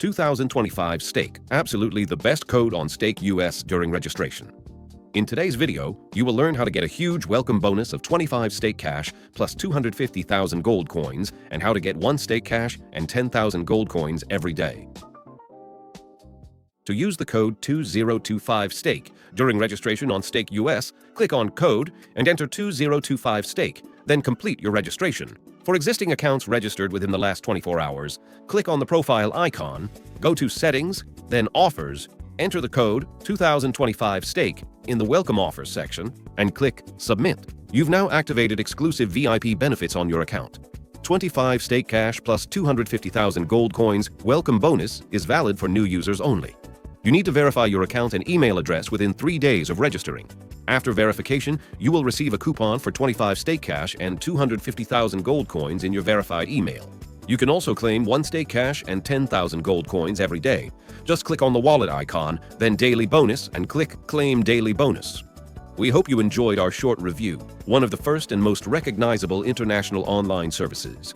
2025STAKE, absolutely the best code on Stake US during registration. In today's video, you will learn how to get a huge welcome bonus of 25 stake cash plus 250,000 gold coins and how to get 1 stake cash and 10,000 gold coins every day. To use the code 2025STAKE during registration on Stake US, click on Code and enter 2025STAKE, then complete your registration. For existing accounts registered within the last 24 hours, click on the profile icon, go to Settings, then Offers, enter the code 2025STAKE in the Welcome Offers section, and click Submit. You've now activated exclusive VIP benefits on your account. 25 stake cash plus 250,000 gold coins welcome bonus is valid for new users only. You need to verify your account and email address within 3 days of registering. After verification, you will receive a coupon for 25 stake cash and 250,000 gold coins in your verified email. You can also claim 1 stake cash and 10,000 gold coins every day. Just click on the wallet icon, then Daily Bonus, and click Claim Daily Bonus. We hope you enjoyed our short review, one of the first and most recognizable international online services.